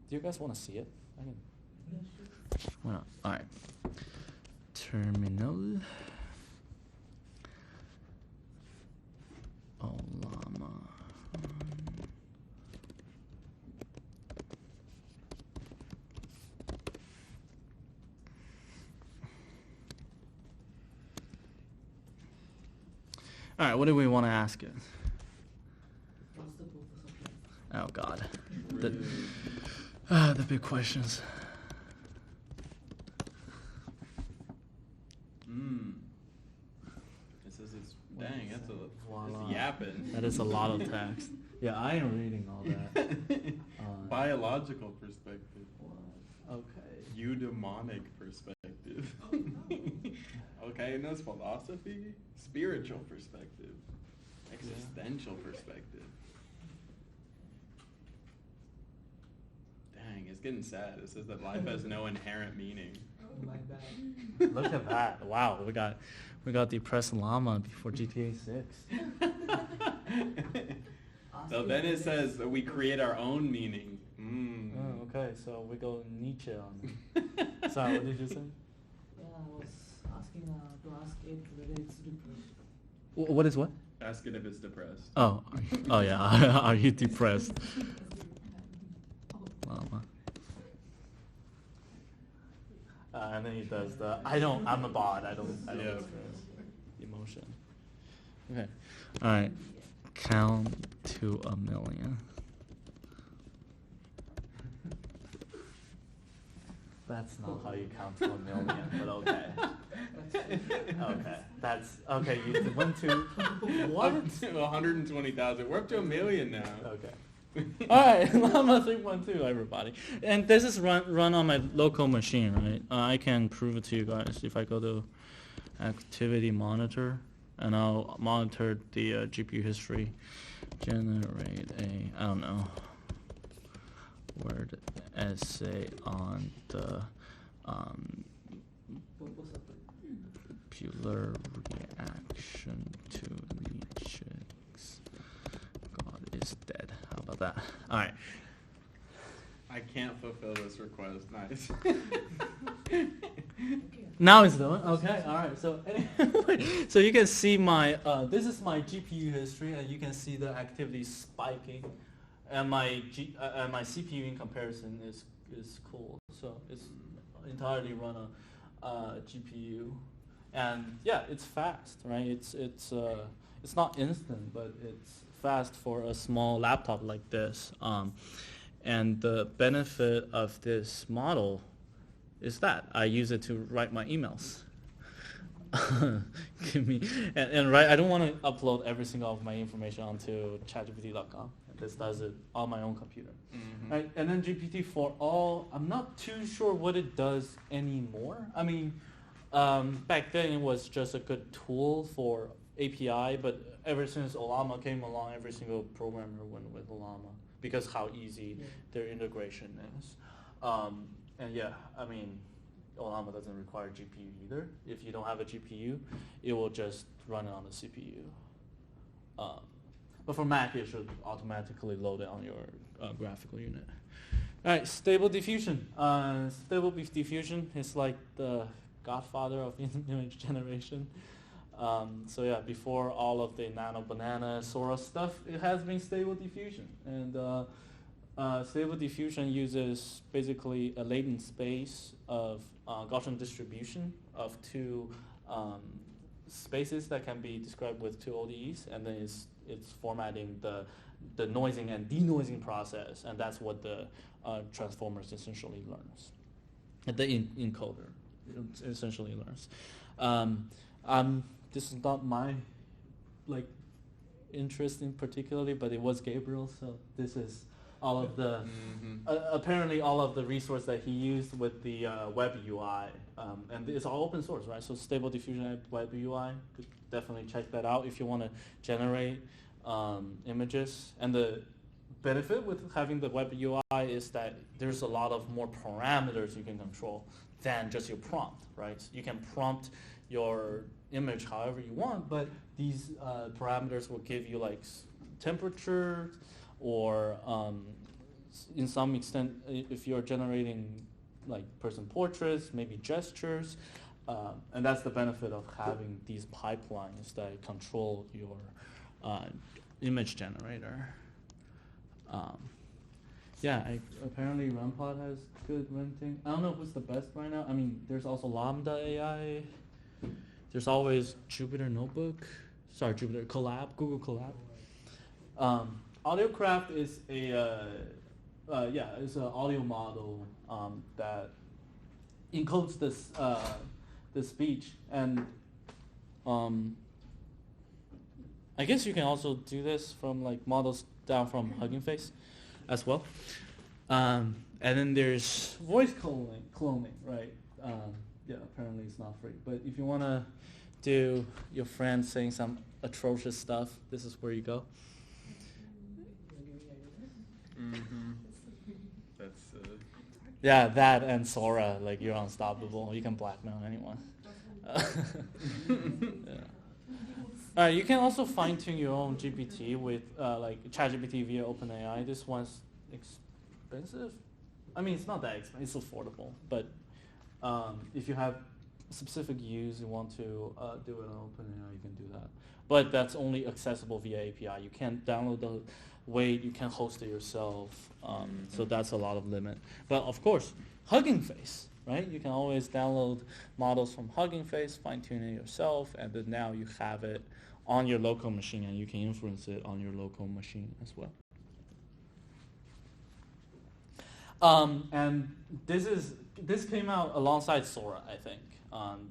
Do you guys want to see it? I can. Why not? All right. Terminal. Ollama. All right, what do we want to ask it? What's the purpose of life? Oh God, the big questions. It says it's dang. That's Voila. it's yapping. That is a lot of text. Yeah, I am reading all that. Biological perspective. Okay. Eudaimonic perspective. Okay, and that's philosophy. Spiritual perspective. Existential perspective. Dang, it's getting sad. It says that life has no inherent meaning. My bad. Look at that! Wow, we got depressed llama before GTA 6. So then it says that we create our own meaning. Oh, okay, so we go Nietzsche on it. Sorry, what did you say? Yeah, I was asking to ask it whether it's depressed. What is what? Ask it if it's depressed. Oh yeah. Are you depressed? Llama. And then he does the I'm a bot. I don't Yeah. express emotion. Okay. All right. Count to 1,000,000. That's not how you count to 1,000,000, but okay. Okay. That's okay. You went to what? Up to 120,000. We're up to 1,000,000 now. Okay. All right, Llama 3.2, everybody. And this is run on my local machine, right? I can prove it to you guys if I go to Activity Monitor, and I'll monitor the GPU history. Generate a, I don't know, word essay on the Purpose of it. popular reaction to Nietzsche's God is dead. How about that? All right. I can't fulfill this request. Nice. Now it's done. Okay. All right. So anyway, so you can see my this is my GPU history, and you can see the activity spiking, and my CPU in comparison is cool. So it's entirely run a GPU, and yeah, it's fast, right? It's not instant, but it's fast for a small laptop like this. And the benefit of this model is that I use it to write my emails. Give me and right. I don't want to upload every single of my information onto ChatGPT.com. This does it on my own computer. Right? And then GPT-4all, I'm not too sure what it does anymore. I mean, back then it was just a good tool for API, but ever since Ollama came along, every single programmer went with Ollama because how easy their integration is. And yeah, I mean, Ollama doesn't require GPU either. If you don't have a GPU, it will just run it on the CPU. But for Mac, it should automatically load it on your graphical unit. All right, Stable Diffusion. Stable Diffusion is like the godfather of image generation. So yeah, before all of the Nano Banana Sora stuff, it has been Stable Diffusion. And Stable Diffusion uses basically a latent space of Gaussian distribution of two spaces that can be described with two ODEs, and then it's formatting the noising and denoising process, and that's what the transformers essentially learns. The encoder essentially learns. This is not my interest in particularly, but it was Gabriel, so this is all of the apparently all of the resource that he used with the web UI, and it's all open source, right? So Stable Diffusion web UI, could definitely check that out if you want to generate images. And the benefit with having the web UI is that there's a lot of more parameters you can control than just your prompt, right? You can prompt your image however you want, but these parameters will give you like temperature, or in some extent, if you're generating like person portraits, maybe gestures, and that's the benefit of having these pipelines that control your image generator. Apparently RunPod has good renting. I don't know who's the best right now. I mean, there's also Lambda AI. There's always Jupyter Notebook. Sorry, Jupyter Colab, Google Colab. AudioCraft is it's an audio model that encodes the speech, and I guess you can also do this from like models down from Hugging Face as well. And then there's voice cloning, right? Apparently it's not free, but if you want to do your friend saying some atrocious stuff, this is where you go. That's that and Sora, like you're unstoppable. You can blackmail anyone. You can also fine-tune your own GPT with like ChatGPT via OpenAI. This one's expensive. I mean, it's not that expensive. It's affordable, but if you have specific use, you want to do it on OpenAI, you can do that. But that's only accessible via API. You can't download the weight. You can host it yourself. So that's a lot of limit. But of course, Hugging Face, right? You can always download models from Hugging Face, fine-tune it yourself, and then now you have it on your local machine, and you can influence it on your local machine as well. And this came out alongside Sora, I think,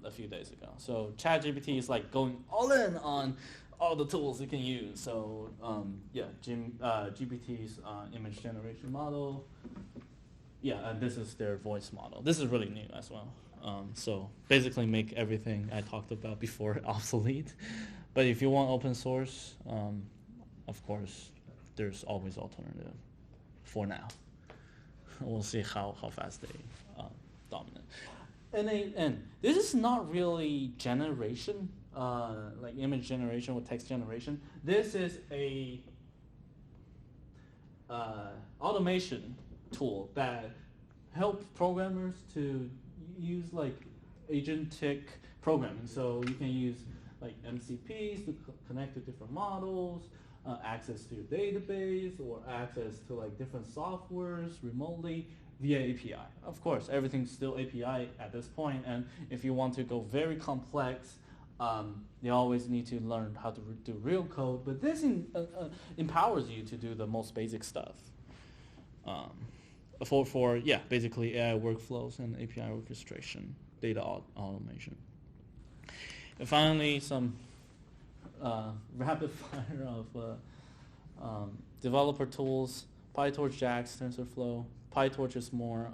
a few days ago. So ChatGPT is like going all in on all the tools you can use. So GPT's image generation model. Yeah, and this is their voice model. This is really new as well. So basically make everything I talked about before obsolete. But if you want open source, of course, there's always alternative for now. We'll see how fast they dominate. And this is not really generation, like image generation or text generation. This is a automation tool that helps programmers to use like agentic programming. So you can use like MCPs to connect to different models, access to your database, or access to like different softwares remotely via API. Of course, everything's still API at this point, and if you want to go very complex, you always need to learn how to do real code, but this empowers you to do the most basic stuff. For basically AI workflows and API orchestration, data automation. And finally, some rapid fire of developer tools: PyTorch, JAX, TensorFlow. PyTorch is more,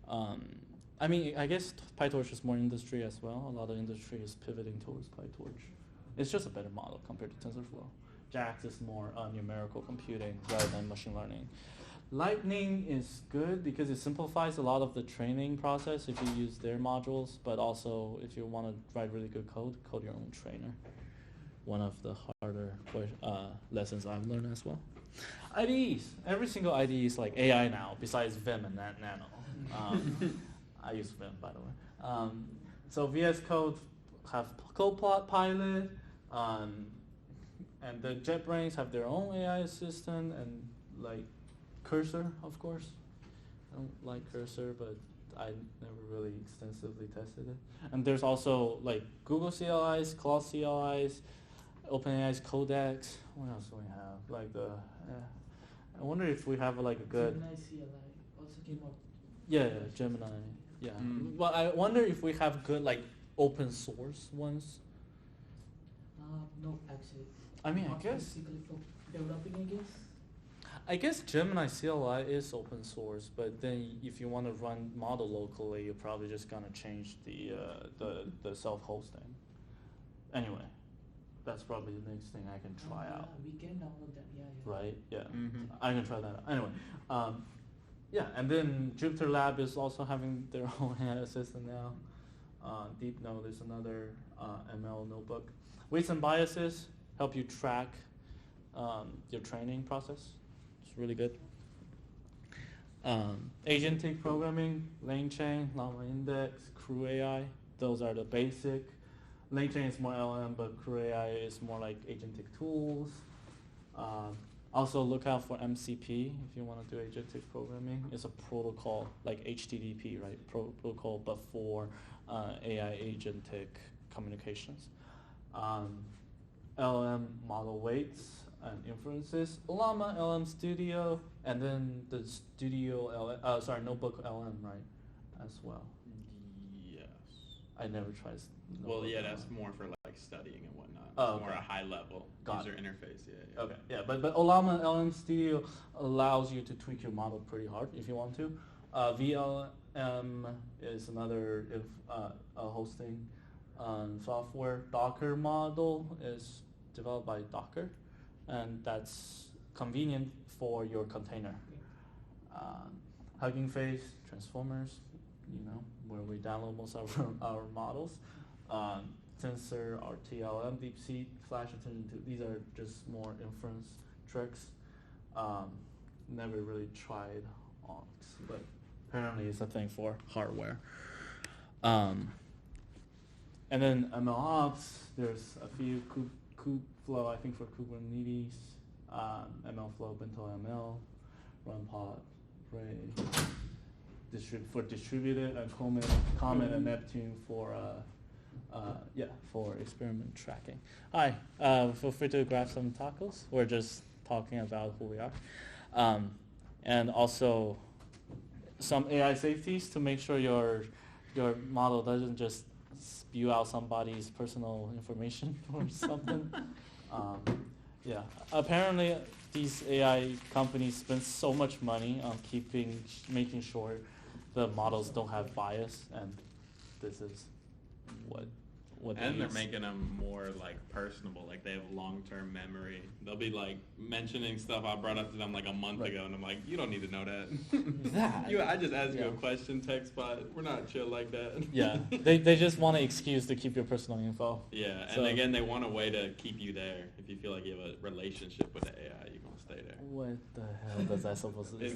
I guess PyTorch is more industry as well. A lot of industry is pivoting towards PyTorch. It's just a better model compared to TensorFlow. JAX is more numerical computing rather than machine learning. Lightning is good because it simplifies a lot of the training process if you use their modules, but also if you want to write really good code, code your own trainer. One of the harder lessons I've learned as well. IDEs. Every single IDE is like AI now, besides Vim and Nano. I use Vim, by the way. So VS Code have Copilot, and the JetBrains have their own AI assistant, and like Cursor, of course. I don't like Cursor, but I never really extensively tested it. And there's also like Google CLIs, Claude CLIs, OpenAI's Codex. What else do we have? Like I wonder if we have like a good. Gemini CLI also came up. Yeah, Gemini. Yeah. Well, I wonder if we have good like open source ones. No, actually. I mean, Not I guess. specifically for developing, I guess. I guess Gemini CLI is open source, but then if you want to run model locally, you're probably just gonna change the self-hosting. Anyway, that's probably the next thing I can try out. We can download that. Yeah. Right? Yeah. I can try that out. Anyway, yeah, and then Jupyter Lab is also having their own AI assistant now. DeepNote is another ML notebook. Weights and biases help you track your training process. It's really good. Agentic programming, LangChain, Llama Index, Crew AI. Those are the basic. LangChain is more LM, but Crew AI is more like agentic tools. Also look out for MCP if you want to do agentic programming. It's a protocol like HTTP, right? Protocol, but for AI agentic communications. LM model weights and inferences. Llama LM Studio, and then the Studio Notebook LM, right, as well. Yes. I never tried. Well, Notebook yeah, that's LM. more for like studying and whatnot. Oh, It's more okay. a high level Got user it. interface. Yeah. Okay, yeah, but Llama LM Studio allows you to tweak your model pretty hard if you want to. VLM is another hosting software. Docker model is developed by Docker, and that's convenient for your container. Hugging Face, Transformers, where we download most of our models. Tensor, RTLM, DeepSeek, Flash Attention to these are just more inference tricks. Never really tried ONX, but apparently it's a thing for hardware. And then MLOps, there's a few Kubeflow, I think for Kubernetes, MLflow, Bento ML, RunPod, Ray, for distributed, and Comet and Neptune for for experiment tracking. Hi, feel free to grab some tacos. We're just talking about who we are. And also some AI safeties to make sure your model doesn't just spew out somebody's personal information or something. Apparently these AI companies spend so much money on making sure the models don't have bias, and this is what And they're making them more like personable, like they have long-term memory. They'll be like mentioning stuff I brought up to them like a month ago, and I'm like, you don't need to know that. I just asked you a question, TechSpot. We're not chill like that. Yeah, they just want an excuse to keep your personal info. Yeah, and So- again, they want a way to keep you there. If you feel like you have a relationship with the AI, you're gonna stay there. What the hell is that supposed to do?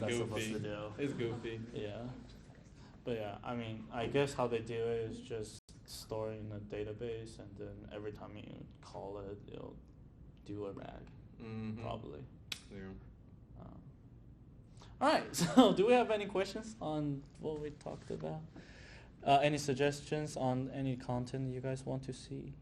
It's goofy. Yeah. But yeah, I mean, I guess how they do it is just store it in a database, and then every time you call it, it'll do a RAG, probably. Yeah. All right, so do we have any questions on what we talked about? Any suggestions on any content you guys want to see?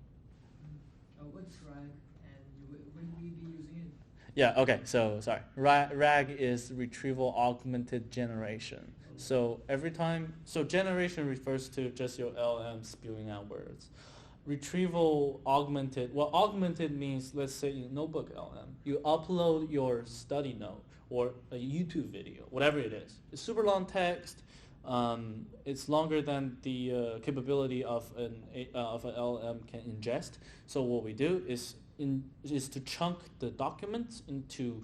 What's RAG, and when will we be using it? Yeah, okay, so sorry. RAG is retrieval augmented generation. So every time, generation refers to just your LM spewing out words. Retrieval augmented means, let's say in Notebook LM, you upload your study note or a YouTube video, whatever it is. It's super long text. It's longer than the capability of an LM can ingest. So what we do is, is to chunk the documents into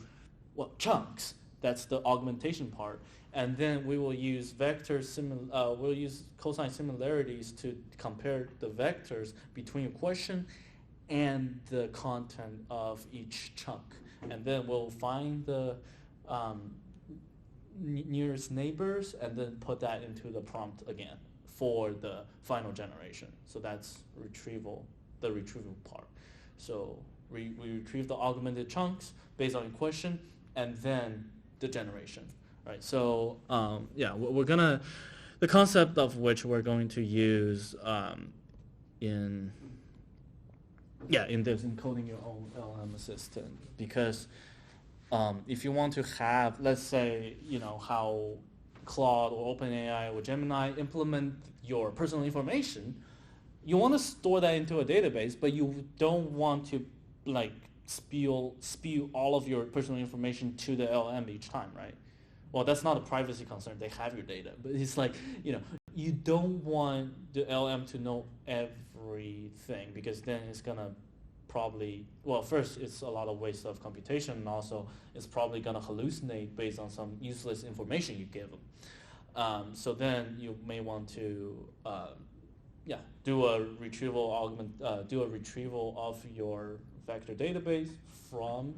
chunks. That's the augmentation part, and then we will use we'll use cosine similarities to compare the vectors between a question and the content of each chunk, and then we'll find the nearest neighbors and then put that into the prompt again for the final generation. So that's the retrieval part. So we retrieve the augmented chunks based on the question and then the generation, right? So we're gonna, the concept of which we're going to use in this encoding your own LLM assistant, because if you want to have, let's say, how Claude or OpenAI or Gemini implement your personal information, you want to store that into a database, but you don't want to spew all of your personal information to the LLM each time, right? Well, that's not a privacy concern. They have your data, but it's you don't want the LLM to know everything, because then it's gonna probably, first, it's a lot of waste of computation, and also it's probably gonna hallucinate based on some useless information you give them. So then you may want to do a retrieval of your vector database from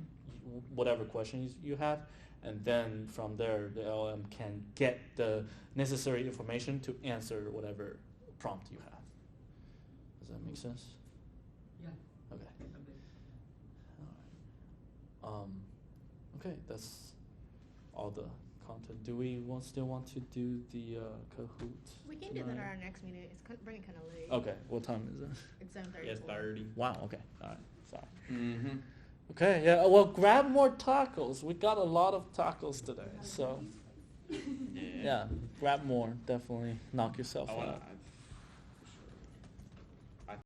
whatever questions you have, and then from there the LLM can get the necessary information to answer whatever prompt you have. Does that make sense? Yeah. Okay. A bit. All right. Okay, that's all the content. Do we still want to do the Kahoot? We can do that at tonight? our next meeting. It's running kind of late. Okay, what time is it? It's 7:30. Yes, 30. Wow, okay, all right, sorry. Mm-hmm. Okay, yeah, well, grab more tacos. We got a lot of tacos today, so yeah, grab more. Definitely knock yourself out.